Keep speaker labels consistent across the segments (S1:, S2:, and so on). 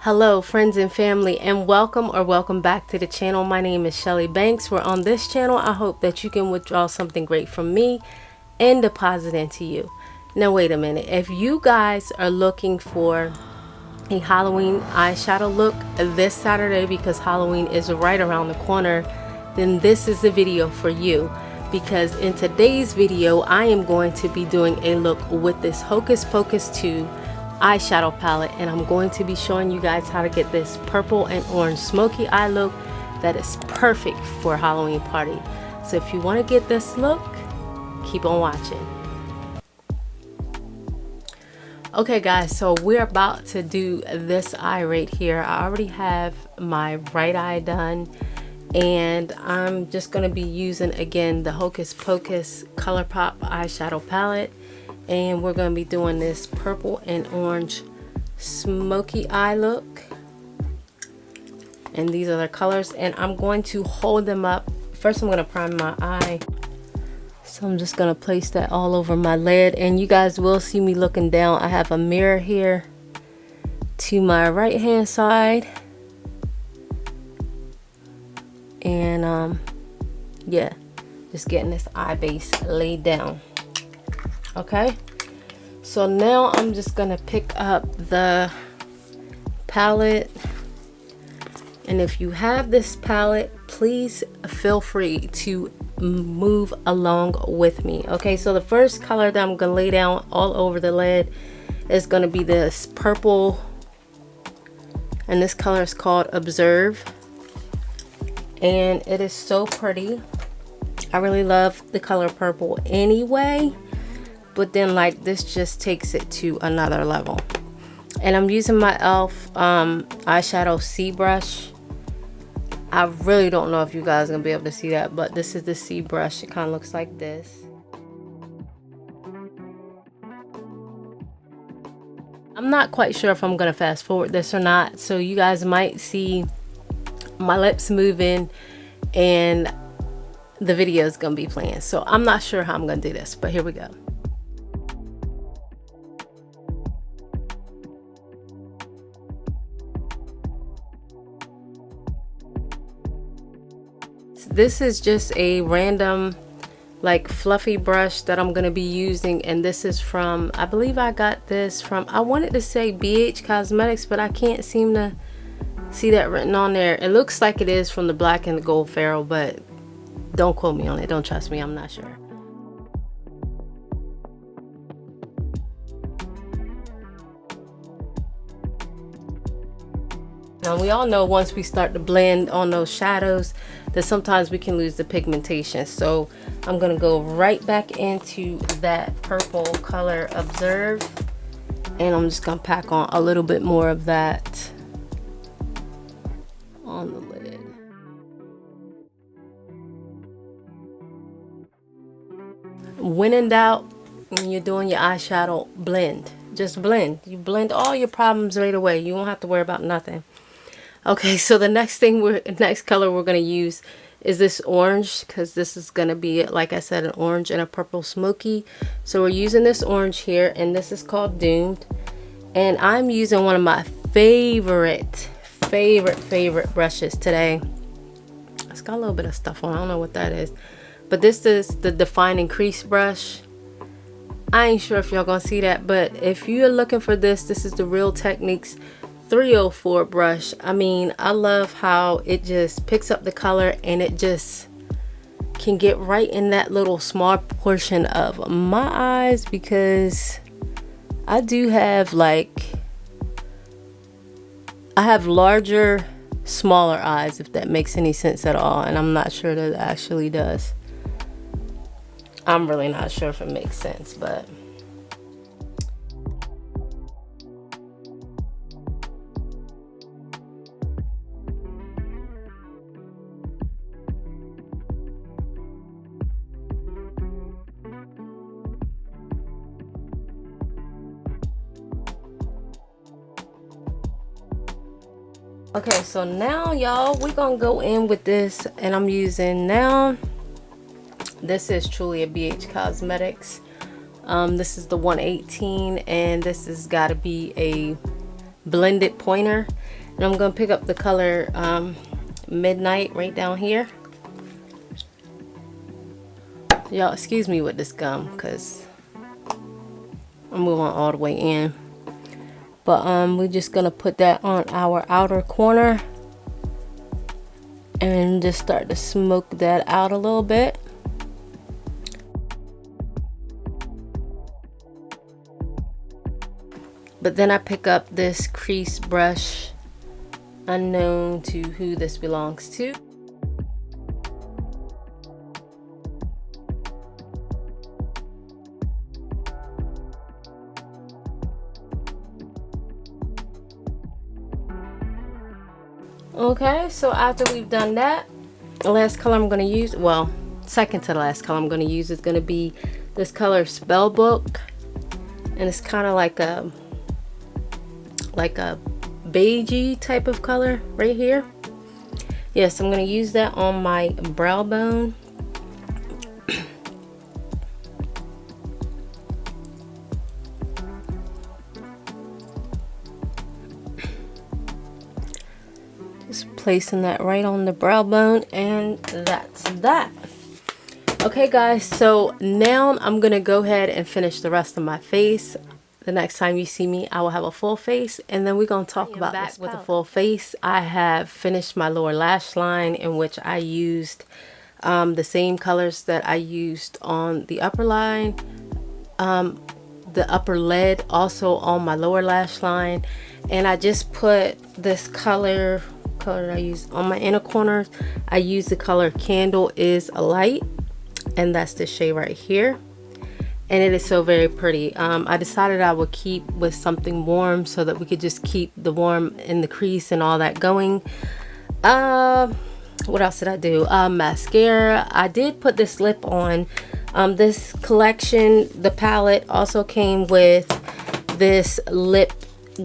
S1: Hello friends and family, and welcome back to the channel. My name is Shelly Banks. Where on this channel I hope that you can withdraw something great from me and deposit into you. Now wait a minute, if you guys are looking for a Halloween eyeshadow look this Saturday, because Halloween is right around the corner, then this is the video for you. Because in today's video I am going to be doing a look with this Hocus Pocus 2 eyeshadow palette, and I'm going to be showing you guys how to get this purple and orange smoky eye look that is perfect for a Halloween party. So if you want to get this look, keep on watching. Okay guys, so we're about to do this eye right here. I already have my right eye done, and I'm just going to be using again the Hocus Pocus Colourpop eyeshadow palette. And we're going to be doing this purple and orange smoky eye look. And these are the colors. And I'm going to hold them up. First, I'm going to prime my eye. So I'm just going to place that all over my lid. And you guys will see me looking down. I have a mirror here to my right hand side. And yeah, just getting this eye base laid down. Okay, so now I'm just gonna pick up the palette, and if you have this palette, please feel free to move along with me. Okay, so the first color that I'm gonna lay down all over the lid is gonna be this purple, and this color is called Observe, and it is so pretty. I really love the color purple anyway, but then like this just takes it to another level. And I'm using my e.l.f. eyeshadow C brush. I really don't know if you guys are gonna be able to see that, but this is the C brush. It kind of looks like this. I'm not quite sure if I'm gonna fast forward this or not, so you guys might see my lips moving and the video is gonna be playing. So I'm not sure how I'm gonna do this, but here we go. This is just a random like fluffy brush that I'm gonna be using, and this is from, I believe I got this from, I wanted to say BH Cosmetics, but I can't seem to see that written on there. It looks like it is from the Black and the Gold Ferrule, but don't quote me on it, don't trust me, I'm not sure. Now we all know once we start to blend on those shadows that sometimes we can lose the pigmentation. So I'm going to go right back into that purple color Observe, and I'm just going to pack on a little bit more of that on the lid. When in doubt, when you're doing your eyeshadow, blend. Just blend. You blend all your problems right away. You won't have to worry about nothing. Okay, so the next color we're going to use is this orange, because this is going to be, like I said, an orange and a purple smoky. So we're using this orange here, and this is called Doomed. And I'm using one of my favorite brushes today. It's got a little bit of stuff on, I don't know what that is, but this is the Define and Crease brush. I ain't sure if y'all gonna see that, but if you're looking for this, this is the Real Techniques 304 brush. I mean, I love how it just picks up the color, and it just can get right in that little small portion of my eyes, because I do have like, I have larger, smaller eyes, if that makes any sense at all, and I'm not sure that it actually does. I'm really not sure if it makes sense, but okay, so now y'all, we're gonna go in with this, and I'm using now, this is truly a BH Cosmetics. This is the 118, and this has got to be a blended pointer, and I'm gonna pick up the color Midnight right down here. Y'all excuse me with this gum because I'm moving all the way in. But we're just gonna put that on our outer corner and just start to smoke that out a little bit. But then I pick up this crease brush, unknown to who this belongs to. Okay, so after we've done that, the last color I'm going to use, well, second to the last color I'm going to use is going to be this color Spellbook, and it's kind of like a beigey type of color right here. Yes, I'm going to use that on my brow bone. Just placing that right on the brow bone, and that's that. Okay guys, so now I'm gonna go ahead and finish the rest of my face. The next time you see me, I will have a full face, and then we're gonna talk about this with a full face. I have finished my lower lash line, in which I used the same colors that I used on the upper line, the upper lid, also on my lower lash line, and I just put this color that I use on my inner corners. I use the color Candle Is a Light, and that's the shade right here, and it is so very pretty. I decided I would keep with something warm so that we could just keep the warm in the crease and all that going. What else did I do? Mascara. I did put this lip on. This collection, the palette also came with this lip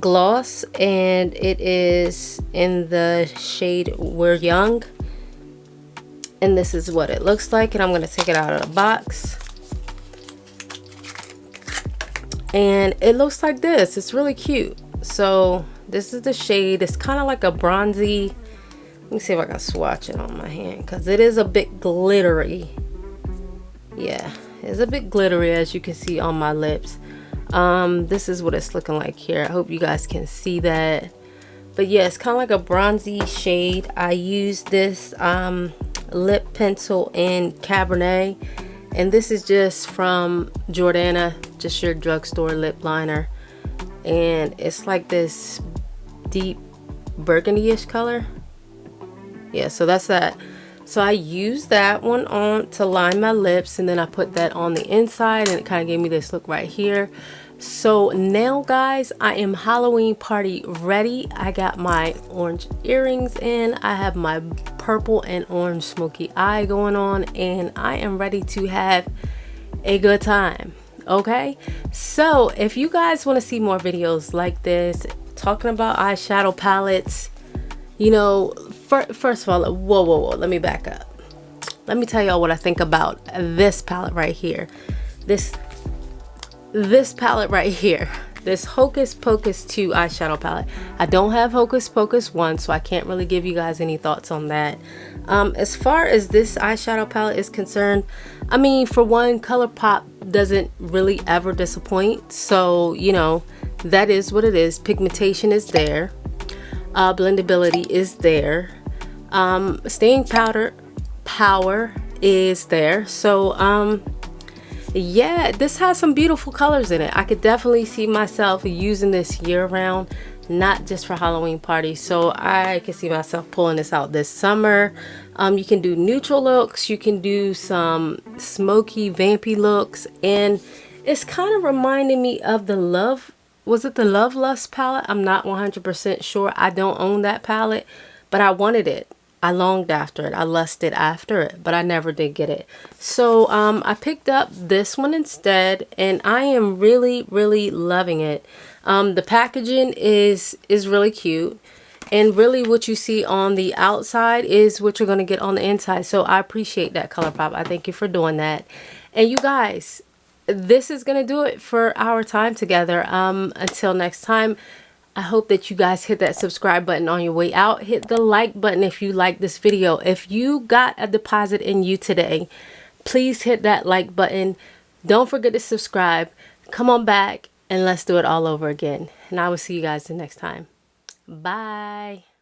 S1: gloss, and it is in the shade We're Young, and this is what it looks like, and I'm going to take it out of the box, and it looks like this. It's really cute. So this is the shade. It's kind of like a bronzy. Let me see if I can swatch it on my hand, because it is a bit glittery. Yeah, it's a bit glittery, as you can see on my lips. This is what it's looking like here. I hope you guys can see that. But yeah, it's kind of like a bronzy shade. I used this lip pencil in Cabernet, and this is just from Jordana, just your drugstore lip liner, and it's like this deep burgundy-ish color. Yeah, so that's that. So I used that one on to line my lips, and then I put that on the inside, and it kind of gave me this look right here. So now guys, I am Halloween party ready. I got my orange earrings in, I have my purple and orange smoky eye going on, and I am ready to have a good time. Okay, so if you guys want to see more videos like this talking about eyeshadow palettes, you know, first of all, whoa, let me back up. Let me tell y'all what I think about this palette right here. This palette right here, this Hocus Pocus 2 eyeshadow palette. I don't have Hocus Pocus 1, so I can't really give you guys any thoughts on that. As far as this eyeshadow palette is concerned, I mean, for one, Colourpop doesn't really ever disappoint, so you know, that is what it is. Pigmentation is there, blendability is there, staying power is there. So yeah, this has some beautiful colors in it. I could definitely see myself using this year round, not just for Halloween parties. So I can see myself pulling this out this summer. You can do neutral looks, you can do some smoky vampy looks, and it's kind of reminding me of the was it the Love Lust palette? I'm not 100% sure. I don't own that palette, but I wanted it. I longed after it. I lusted after it, but I never did get it. So I picked up this one instead, and I am really loving it. The packaging is really cute, and really what you see on the outside is what you're going to get on the inside. So I appreciate that, Colourpop. I thank you for doing that. And you guys, this is going to do it for our time together. Until next time, I hope that you guys hit that subscribe button on your way out. Hit the like button if you like this video. If you got a deposit in you today, please hit that like button. Don't forget to subscribe. Come on back and let's do it all over again. And I will see you guys the next time. Bye.